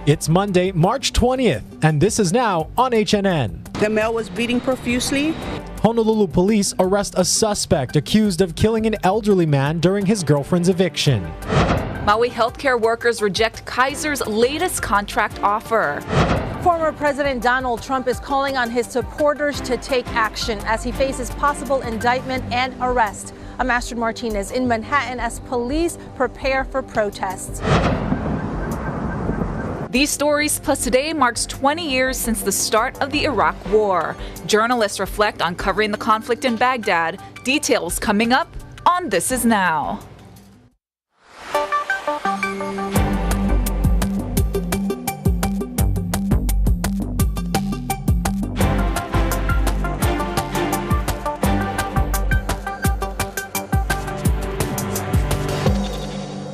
It's Monday, March 20th, and this is now on HNN. The male was bleeding profusely. Honolulu police arrest a suspect accused of killing an elderly man during his girlfriend's eviction. Maui healthcare workers reject Kaiser's latest contract offer. Former President Donald Trump is calling on his supporters to take action as he faces possible indictment and arrest. I'm Astrid Martinez in Manhattan as police prepare for protests. These stories plus today marks 20 years since the start of the Iraq War. Journalists reflect on covering the conflict in Baghdad. Details coming up on This Is Now.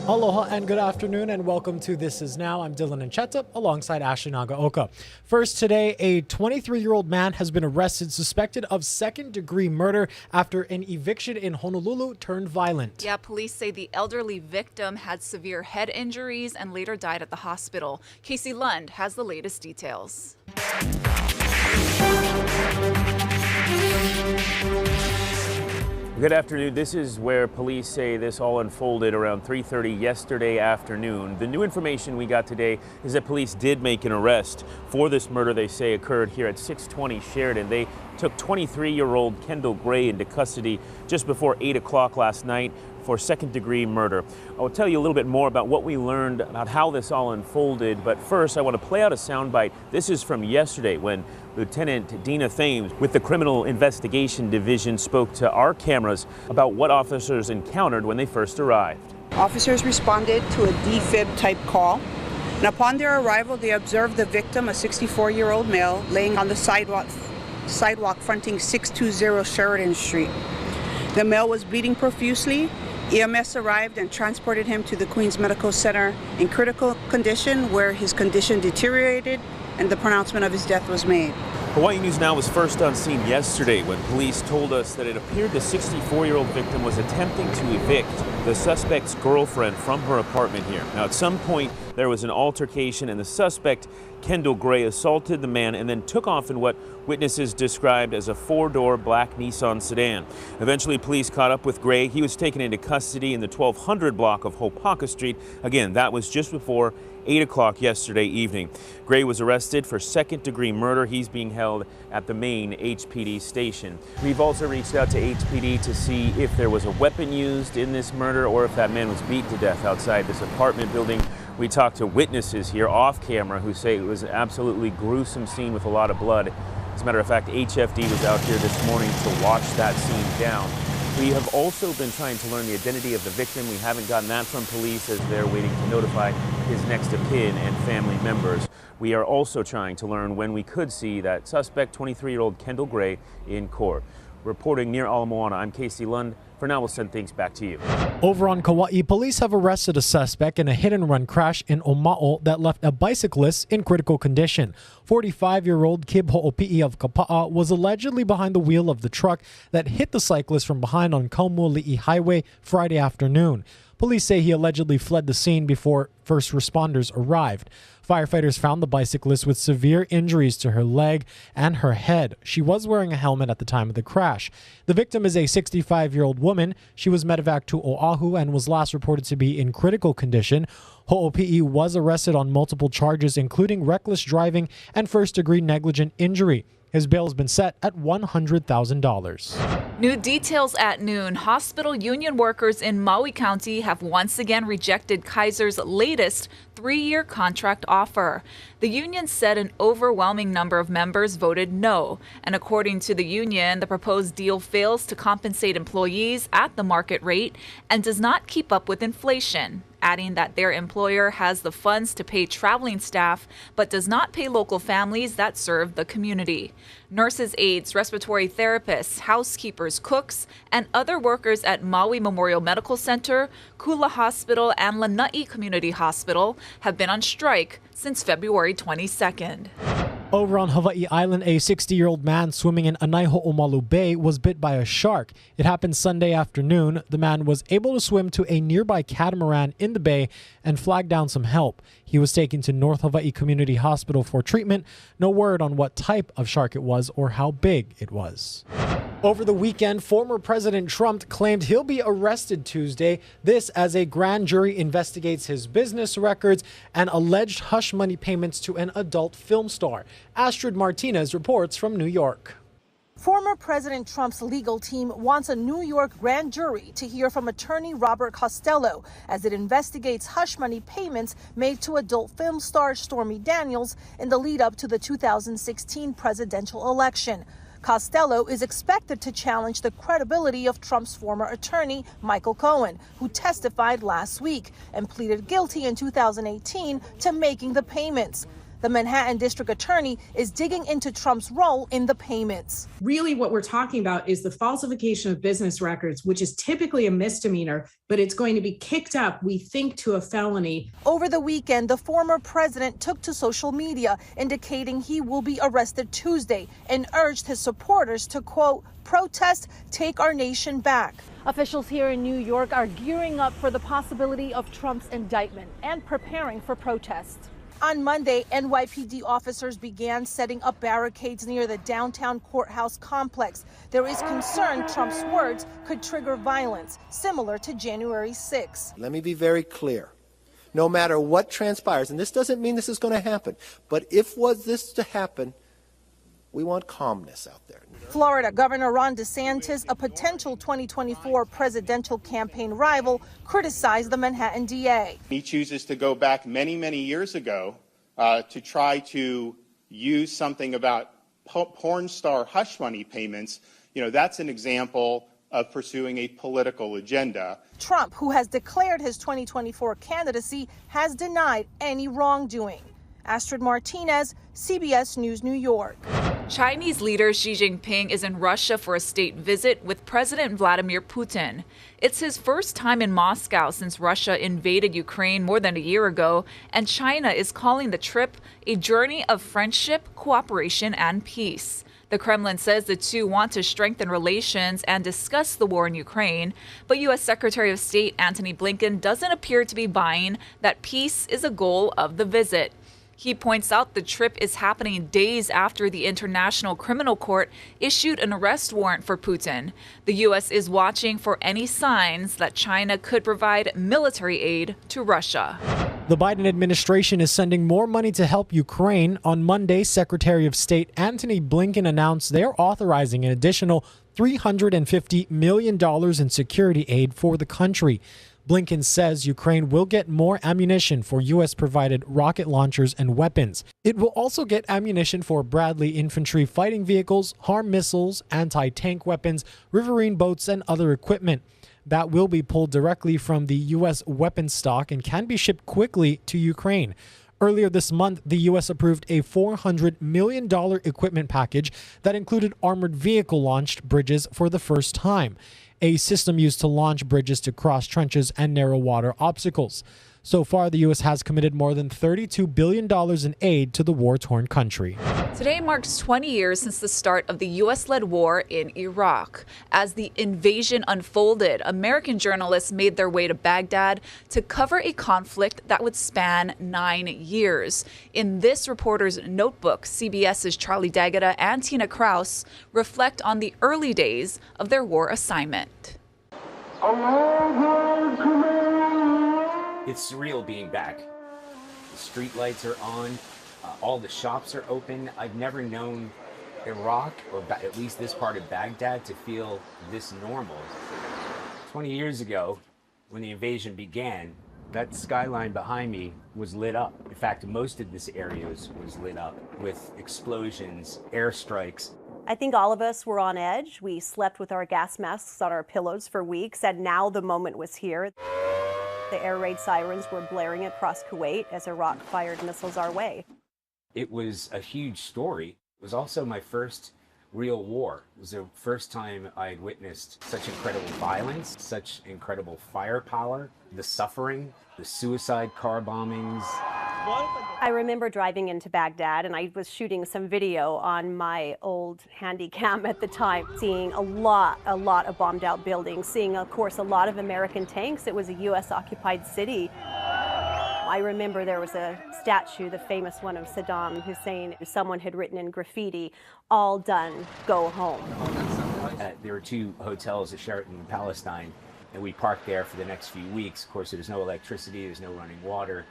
Aloha and good afternoon and welcome to This Is Now. I'm Dylan Ancheta alongside Ashley Nagaoka. First today, a 23-year-old man has been arrested suspected of second-degree murder after an eviction in Honolulu turned violent. Yeah, police say the elderly victim had severe head injuries and later died at the hospital. Casey Lund has the latest details. Good afternoon. This is where police say this all unfolded around 3:30 yesterday afternoon. The new information we got today is that police did make an arrest for this murder they say occurred here at 620 Sheridan. They took 23-year-old Kendall Gray into custody just before 8 o'clock last night for second-degree murder. I will tell you a little bit more about what we learned about how this all unfolded, but first I want to play out a soundbite. This is from yesterday when Lieutenant Dina Thames with the Criminal Investigation Division spoke to our cameras about what officers encountered when they first arrived. Officers responded to a defib type call, and upon their arrival they observed the victim, a 64-year-old male, laying on the sidewalk fronting 620 Sheridan Street. The male was bleeding profusely. EMS arrived and transported him to the Queens Medical Center in critical condition, where his condition deteriorated and the pronouncement of his death was made. Hawaii News Now was first on scene yesterday when police told us that it appeared the 64-year-old victim was attempting to evict the suspect's girlfriend from her apartment here. Now, at some point, there was an altercation and the suspect, Kendall Gray, assaulted the man and then took off in what witnesses described as a four-door black Nissan sedan. Eventually, police caught up with Gray. He was taken into custody in the 1200 block of Hopaka Street. Again, that was just before 8 o'clock yesterday evening. Gray was arrested for second-degree murder. He's being held at the main HPD station. We've also reached out to HPD to see if there was a weapon used in this murder or if that man was beaten to death outside this apartment building. We talked to witnesses here off camera who say it was an absolutely gruesome scene with a lot of blood. As a matter of fact, HFD was out here this morning to watch that scene down. We have also been trying to learn the identity of the victim. We haven't gotten that from police as they're waiting to notify his next of kin and family members. We are also trying to learn when we could see that suspect, 23-year-old Kendall Gray, in court. Reporting near Ala Moana, I'm Casey Lund. For now, we'll send things back to you. Over on Kauai, police have arrested a suspect in a hit-and-run crash in Oma'o that left a bicyclist in critical condition. 45-year-old Kib Ho'opi'i of Kapa'a was allegedly behind the wheel of the truck that hit the cyclist from behind on Kaumuali'i Highway Friday afternoon. Police say he allegedly fled the scene before first responders arrived. Firefighters found the bicyclist with severe injuries to her leg and her head. She was wearing a helmet at the time of the crash. The victim is a 65-year-old woman. She was medevaced to Oahu and was last reported to be in critical condition. Ho'opi'i was arrested on multiple charges, including reckless driving and first-degree negligent injury. His bail has been set at $100,000. New details at noon. Hospital union workers in Maui County have once again rejected Kaiser's latest 3-year contract offer. The union said an overwhelming number of members voted no. And according to the union, the proposed deal fails to compensate employees at the market rate and does not keep up with inflation, adding that their employer has the funds to pay traveling staff but does not pay local families that serve the community. Nurses, aides, respiratory therapists, housekeepers, cooks, and other workers at Maui Memorial Medical Center, Kula Hospital, and Lanai Community Hospital have been on strike since February 22nd. Over on Hawaii Island, a 60-year-old man swimming in Anaiho'omalu Bay was bit by a shark. It happened Sunday afternoon. The man was able to swim to a nearby catamaran in the bay and flag down some help. He was taken to North Hawaii Community Hospital for treatment. No word on what type of shark it was or how big it was. Over the weekend, former President Trump claimed he'll be arrested Tuesday. This as a grand jury investigates his business records and alleged hush money payments to an adult film star. Astrid Martinez reports from New York. Former President Trump's legal team wants a New York grand jury to hear from attorney Robert Costello as it investigates hush money payments made to adult film star Stormy Daniels in the lead up to the 2016 presidential election. Costello is expected to challenge the credibility of Trump's former attorney, Michael Cohen, who testified last week and pleaded guilty in 2018 to making the payments. The Manhattan District Attorney is digging into Trump's role in the payments. Really what we're talking about is the falsification of business records, which is typically a misdemeanor, but it's going to be kicked up, we think, to a felony. Over the weekend, the former president took to social media indicating he will be arrested Tuesday and urged his supporters to, quote, protest, take our nation back. Officials here in New York are gearing up for the possibility of Trump's indictment and preparing for protests. On Monday, NYPD officers began setting up barricades near the downtown courthouse complex. There is concern Trump's words could trigger violence, similar to January 6. Let me be very clear. No matter what transpires, and this doesn't mean this is going to happen, but if was this to happen, we want calmness out there. Florida Governor Ron DeSantis, a potential 2024 presidential campaign rival, criticized the Manhattan DA. He chooses to go back many, many years ago to try to use something about porn star hush money payments. You know, that's an example of pursuing a political agenda. Trump, who has declared his 2024 candidacy, has denied any wrongdoing. Astrid Martinez, CBS News, New York. Chinese leader Xi Jinping is in Russia for a state visit with President Vladimir Putin. It's his first time in Moscow since Russia invaded Ukraine more than a year ago, and China is calling the trip a journey of friendship, cooperation, and peace. The Kremlin says the two want to strengthen relations and discuss the war in Ukraine, but U.S. Secretary of State Antony Blinken doesn't appear to be buying that peace is a goal of the visit. He points out the trip is happening days after the International Criminal Court issued an arrest warrant for Putin. The U.S. is watching for any signs that China could provide military aid to Russia. The Biden administration is sending more money to help Ukraine. On Monday, Secretary of State Antony Blinken announced they're authorizing an additional $350 million in security aid for the country. Blinken says Ukraine will get more ammunition for U.S.-provided rocket launchers and weapons. It will also get ammunition for Bradley infantry fighting vehicles, HARM missiles, anti-tank weapons, riverine boats, and other equipment. That will be pulled directly from the U.S. weapons stock and can be shipped quickly to Ukraine. Earlier this month, the U.S. approved a $400 million equipment package that included armored vehicle-launched bridges for the first time, a system used to launch bridges to cross trenches and narrow water obstacles. So far, the U.S. has committed more than $32 billion in aid to the war-torn country. Today marks 20 years since the start of the U.S.-led war in Iraq. As the invasion unfolded, American journalists made their way to Baghdad to cover a conflict that would span 9 years. In this reporter's notebook, CBS's Charlie D'Agata and Tina Kraus reflect on the early days of their war assignment. It's surreal being back. The street lights are on, all the shops are open. I've never known Iraq, or at least this part of Baghdad, to feel this normal. 20 years ago, when the invasion began, that skyline behind me was lit up. In fact, most of this area was lit up with explosions, airstrikes. I think all of us were on edge. We slept with our gas masks on our pillows for weeks, and now the moment was here. The air raid sirens were blaring across Kuwait as Iraq fired missiles our way. It was a huge story. It was also my first real war. It was the first time I had witnessed such incredible violence, such incredible firepower, the suffering, the suicide car bombings, I remember driving into Baghdad, and I was shooting some video on my old handy cam at the time, seeing a lot of bombed out buildings, seeing, of course, a lot of American tanks. It was a U.S. occupied city. I remember there was a statue, the famous one of Saddam Hussein. Someone had written in graffiti, "All done, go home." There were 2 hotels at Sheraton in Palestine, and we parked there for the next few weeks. Of course, there's no electricity, there's no running water.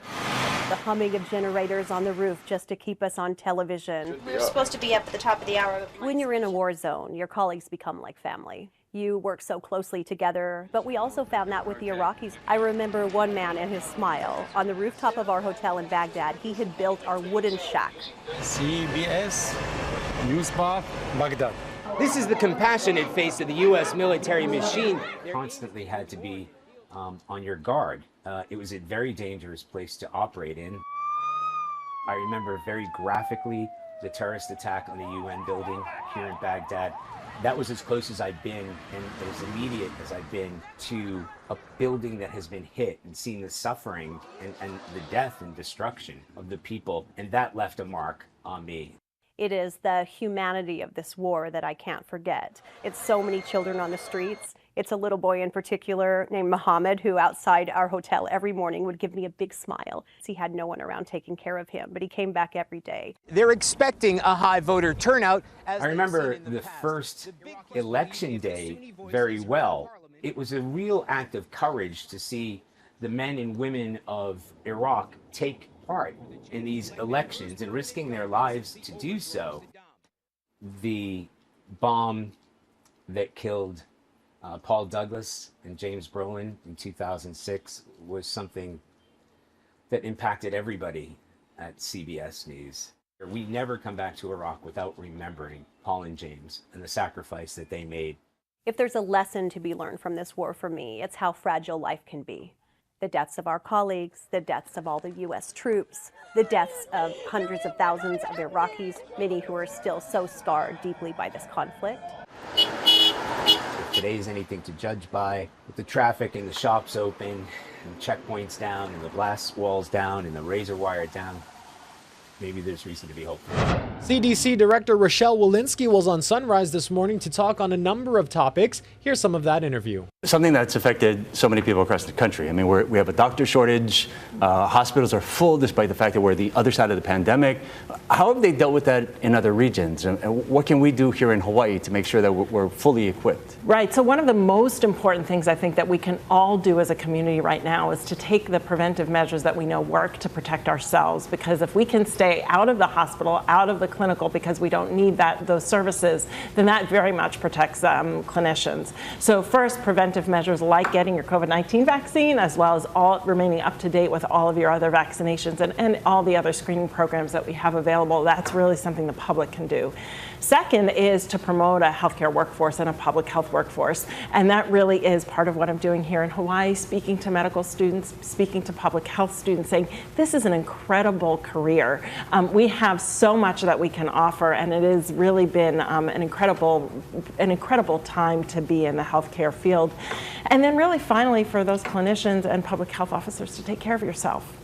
The humming of generators on the roof just to keep us on television. We were supposed to be up at the top of the hour. When you're in a war zone, your colleagues become like family. You work so closely together, but we also found that with the Iraqis. I remember one man and his smile. On the rooftop of our hotel in Baghdad, he had built our wooden shack. CBS News Bar, Baghdad. This is the compassionate face of the U.S. military machine. Constantly had to be on your guard. It was a very dangerous place to operate in. I remember very graphically the terrorist attack on the UN building here in Baghdad. That was as close as I've been and as immediate as I've been to a building that has been hit and seen the suffering and the death and destruction of the people. And that left a mark on me. It is the humanity of this war that I can't forget. It's so many children on the streets. It's a little boy in particular named Muhammad who outside our hotel every morning would give me a big smile. He had no one around taking care of him, but he came back every day. They're expecting a high voter turnout. I remember the first election day very well. It was a real act of courage to see the men and women of Iraq take part in these elections and risking their lives to do so. The bomb that killed Paul Douglas and James Brolin in 2006 was something that impacted everybody at CBS News. We never come back to Iraq without remembering Paul and James and the sacrifice that they made. If there's a lesson to be learned from this war for me, it's how fragile life can be. The deaths of our colleagues, the deaths of all the U.S. troops, the deaths of hundreds of thousands of Iraqis, many who are still so scarred deeply by this conflict. If today is anything to judge by, with the traffic and the shops open, and checkpoints down, and the glass walls down, and the razor wire down, maybe there's reason to be hopeful. CDC Director Rochelle Walensky was on Sunrise this morning to talk on a number of topics. Here's some of that interview. Something that's affected so many people across the country. I mean, we have a doctor shortage. Hospitals are full despite the fact that we're the other side of the pandemic. How have they dealt with that in other regions? And what can we do here in Hawaii to make sure that we're fully equipped? Right. So one of the most important things I think that we can all do as a community right now is to take the preventive measures that we know work to protect ourselves. Because if we can stay out of the hospital, out of the clinical, because we don't need those services, then that very much protects clinicians. So first, preventive measures like getting your COVID-19 vaccine, as well as remaining up to date with all of your other vaccinations and all the other screening programs that we have available. That's really something the public can do. Second is to promote a healthcare workforce and a public health workforce. And that really is part of what I'm doing here in Hawaii, speaking to medical students, speaking to public health students, saying this is an incredible career. We have so much that we can offer, and it has really been an incredible time to be in the healthcare field. And then really finally for those clinicians and public health officers to take care of yourself.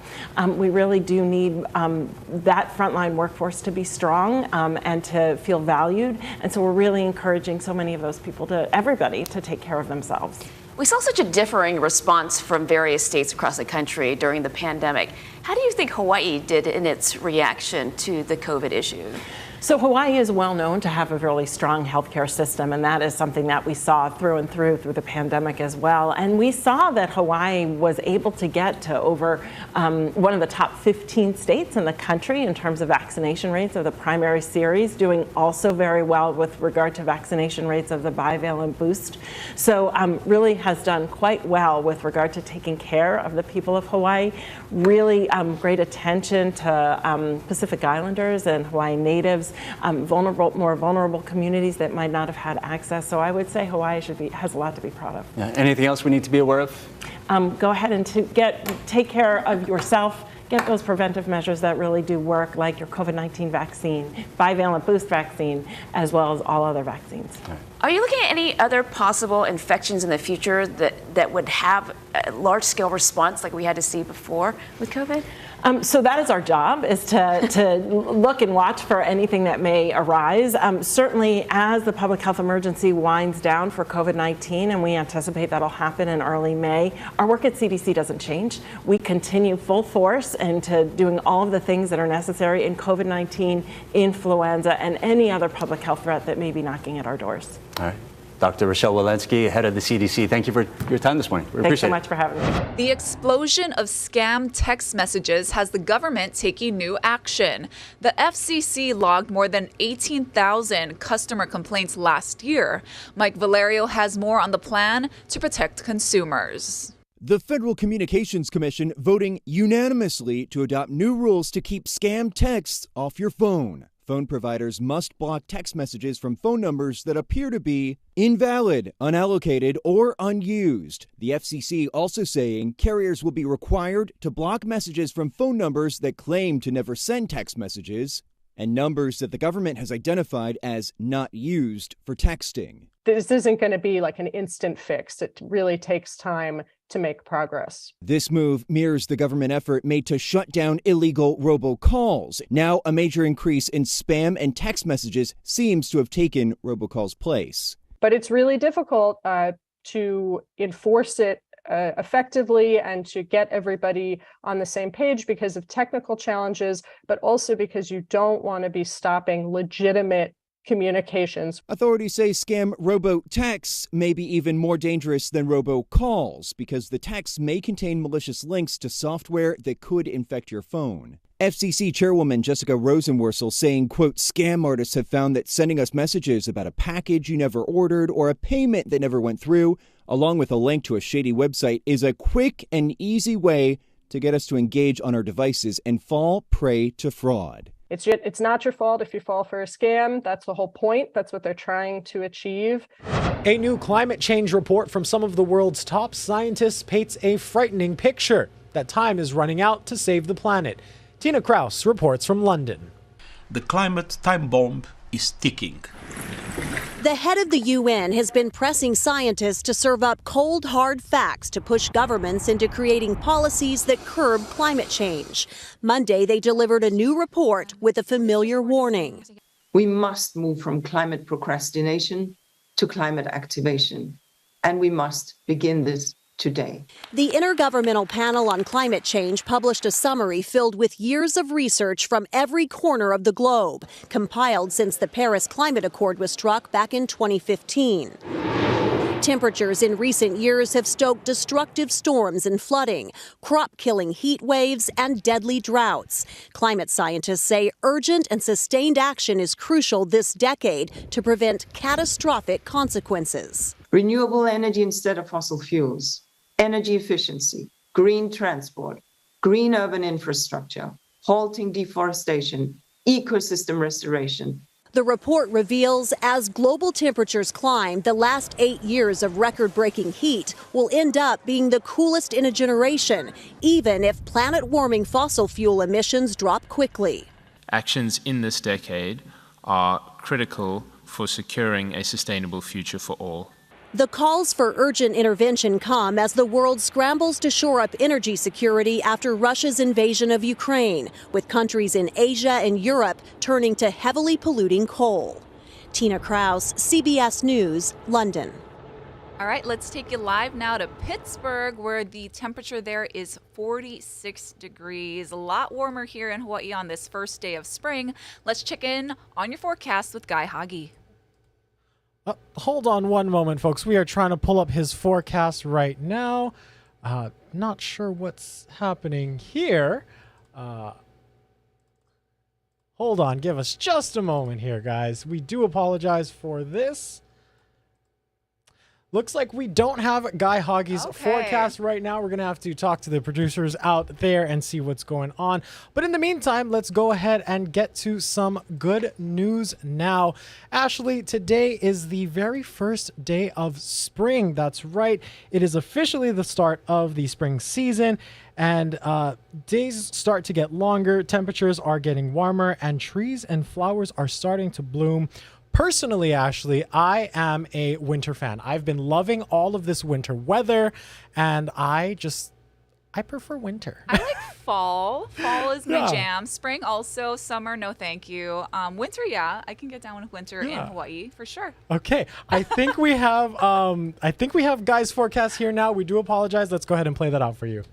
We really do need that frontline workforce to be strong and to feel valued. And so we're really encouraging so many of those people, everybody, to take care of themselves. We saw such a differing response from various states across the country during the pandemic. How do you think Hawaii did in its reaction to the COVID issue? So Hawaii is well known to have a really strong healthcare system, and that is something that we saw through and through the pandemic as well. And we saw that Hawaii was able to get to over one of the top 15 states in the country in terms of vaccination rates of the primary series, doing also very well with regard to vaccination rates of the bivalent boost. So really has done quite well with regard to taking care of the people of Hawaii. Really great attention to Pacific Islanders and Hawaii natives, more vulnerable communities that might not have had access. So I would say Hawaii has a lot to be proud of. Yeah. Anything else we need to be aware of? Go ahead and take care of yourself. Get those preventive measures that really do work, like your COVID-19 vaccine, bivalent boost vaccine, as well as all other vaccines. All right. Are you looking at any other possible infections in the future that would have a large-scale response like we had to see before with COVID? So that is our job, is to look and watch for anything that may arise. Certainly, as the public health emergency winds down for COVID-19, and we anticipate that'll happen in early May, our work at CDC doesn't change. We continue full force into doing all of the things that are necessary in COVID-19, influenza, and any other public health threat that may be knocking at our doors. All right. Dr. Rochelle Walensky, head of the CDC, thank you for your time this morning. We Thanks so appreciate much for having me. The explosion of scam text messages has the government taking new action. The FCC logged more than 18,000 customer complaints last year. Mike Valerio has more on the plan to protect consumers. The Federal Communications Commission voting unanimously to adopt new rules to keep scam texts off your phone. Phone providers must block text messages from phone numbers that appear to be invalid, unallocated, or unused. The FCC also saying carriers will be required to block messages from phone numbers that claim to never send text messages and numbers that the government has identified as not used for texting. This isn't going to be like an instant fix. It really takes time to make progress. This move mirrors the government effort made to shut down illegal robocalls. Now, a major increase in spam and text messages seems to have taken robocalls' place. But it's really difficult to enforce it effectively and to get everybody on the same page because of technical challenges, but also because you don't want to be stopping legitimate communications. Authorities say scam robo-texts may be even more dangerous than robocalls because the texts may contain malicious links to software that could infect your phone. FCC Chairwoman Jessica Rosenworcel saying, quote, scam artists have found that sending us messages about a package you never ordered or a payment that never went through, along with a link to a shady website, is a quick and easy way to get us to engage on our devices and fall prey to fraud. It's not your fault if you fall for a scam. That's the whole point. That's what they're trying to achieve. A new climate change report from some of the world's top scientists paints a frightening picture that time is running out to save the planet. Tina Kraus reports from London. The climate time bomb is ticking. The head of the UN has been pressing scientists to serve up cold, hard facts to push governments into creating policies that curb climate change. Monday, they delivered a new report with a familiar warning. We must move from climate procrastination to climate activation, and we must begin this today. The Intergovernmental Panel on Climate Change published a summary filled with years of research from every corner of the globe, compiled since the Paris Climate Accord was struck back in 2015. Temperatures in recent years have stoked destructive storms and flooding, crop-killing heat waves, and deadly droughts. Climate scientists say urgent and sustained action is crucial this decade to prevent catastrophic consequences. Renewable energy instead of fossil fuels, energy efficiency, green transport, green urban infrastructure, halting deforestation, ecosystem restoration. The report reveals as global temperatures climb, the last 8 years of record-breaking heat will end up being the coolest in a generation, even if planet-warming fossil fuel emissions drop quickly. Actions in this decade are critical for securing a sustainable future for all. The calls for urgent intervention come as the world scrambles to shore up energy security after Russia's invasion of Ukraine, with countries in Asia and Europe turning to heavily polluting coal. Tina Kraus, CBS News, London. All right, let's take you live now to Pittsburgh, where the temperature there is 46 degrees. A lot warmer here in Hawaii on this first day of spring. Let's check in on your forecast with Guy Hagi. Hold on one moment, folks. We are trying to pull up his forecast right now. Not sure what's happening here. Hold on. Give us just a moment here, guys. We do apologize for this. Looks like we don't have Guy Hagi's forecast right now. We're going to have to talk to the producers out there and see what's going on. But in the meantime, let's go ahead and get to some good news now. Ashley, today is the very first day of spring. That's right. It is officially the start of the spring season. And days start to get longer, temperatures are getting warmer, and trees and flowers are starting to bloom. Personally, Ashley, I am a winter fan. I've been loving all of this winter weather, and I prefer winter. I like fall. Fall is my Yeah. jam. Spring also. Summer, no thank you. Winter, yeah, I can get down with winter in Hawaii for sure. Okay, I think we have guys forecast here now. We do apologize. Let's go ahead and play that out for you.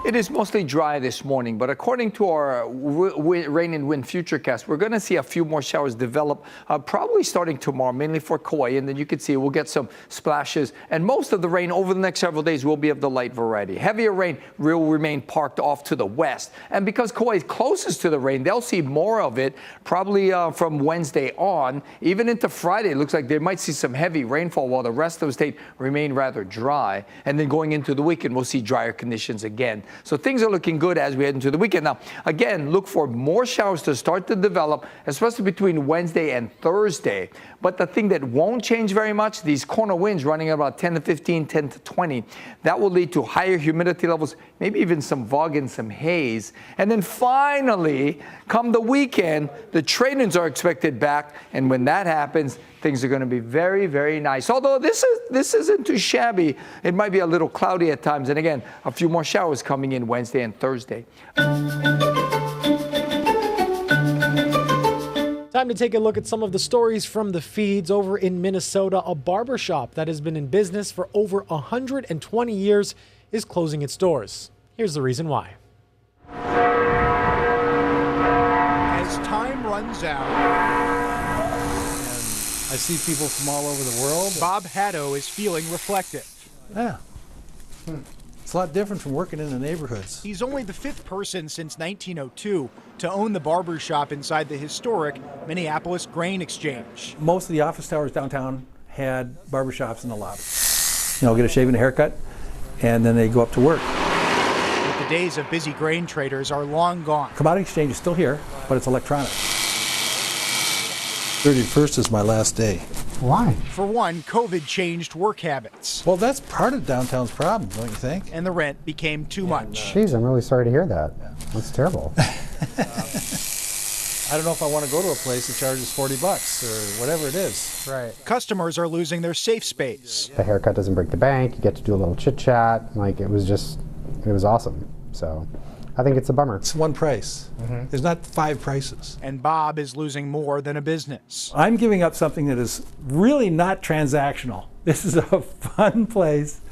It is mostly dry this morning, but according to our rain and wind futurecast, we're going to see a few more showers develop, probably starting tomorrow, mainly for Kauai, and then you can see we'll get some splashes, and most of the rain over the next several days will be of the light variety. Heavier rain will remain parked off to the west, and because Kauai is closest to the rain, they'll see more of it probably from Wednesday on. Even into Friday, it looks like they might see some heavy rainfall while the rest of the state remain rather dry, and then going into the weekend, we'll see drier conditions again. So things are looking good as we head into the weekend. Now, again, look for more showers to start to develop, especially between Wednesday and Thursday. But the thing that won't change very much, these corner winds running at about 10 to 15, 10 to 20, that will lead to higher humidity levels, maybe even some fog and some haze. And then finally, come the weekend, the trade-ins are expected back. And when that happens, things are going to be very, very nice. Although this isn't too shabby. It might be a little cloudy at times. And again, a few more showers coming in Wednesday and Thursday. Time to take a look at some of the stories from the feeds. Over in Minnesota, a barbershop that has been in business for over 120 years is closing its doors. Here's the reason why. As time runs out, I see people from all over the world. Bob Haddo is feeling reflective. Yeah. It's a lot different from working in the neighborhoods. He's only the fifth person since 1902 to own the barber shop inside the historic Minneapolis Grain Exchange. Most of the office towers downtown had barbershops in the lobby. You know, get a shave and a haircut, and then they go up to work. But the days of busy grain traders are long gone. Commodity exchange is still here, but it's electronic. 31st is my last day. Why? For one, COVID changed work habits. Well, that's part of downtown's problem, don't you think? And the rent became too much. Jeez, I'm really sorry to hear that. That's terrible. I don't know if I want to go to a place that charges $40 or whatever it is. Right. Customers are losing their safe space. The haircut doesn't break the bank. You get to do a little chit chat. It was awesome. So I think it's a bummer. It's one price. Mm-hmm. There's not 5 prices. And Bob is losing more than a business. I'm giving up something that is really not transactional. This is a fun place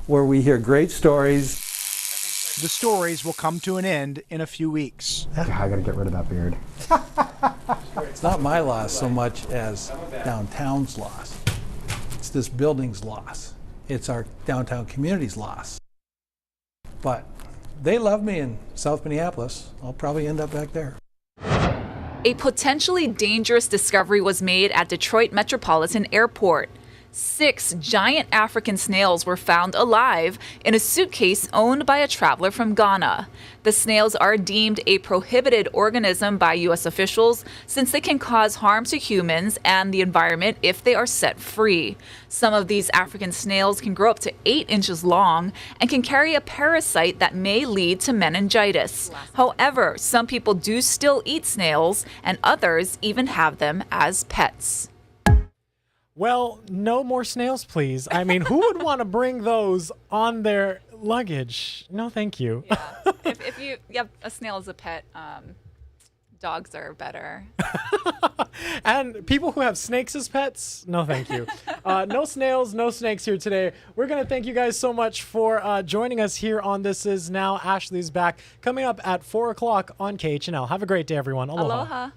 where we hear great stories. The stories will come to an end in a few weeks. God, I gotta get rid of that beard. It's not my loss so much as downtown's loss. It's this building's loss. It's our downtown community's loss. But they love me in South Minneapolis. I'll probably end up back there. A potentially dangerous discovery was made at Detroit Metropolitan Airport. 6 giant African snails were found alive in a suitcase owned by a traveler from Ghana. The snails are deemed a prohibited organism by U.S. officials since they can cause harm to humans and the environment if they are set free. Some of these African snails can grow up to 8 inches long and can carry a parasite that may lead to meningitis. However, some people do still eat snails, and others even have them as pets. Well, no more snails, please. I mean, who would want to bring those on their luggage? No, thank you. Yeah. If you have a snail as a pet, dogs are better. And people who have snakes as pets, no thank you. No snails, no snakes here today. We're going to thank you guys so much for joining us here on This Is Now. Ashley's back coming up at 4 o'clock on KHNL. Have a great day, everyone. Aloha. Aloha.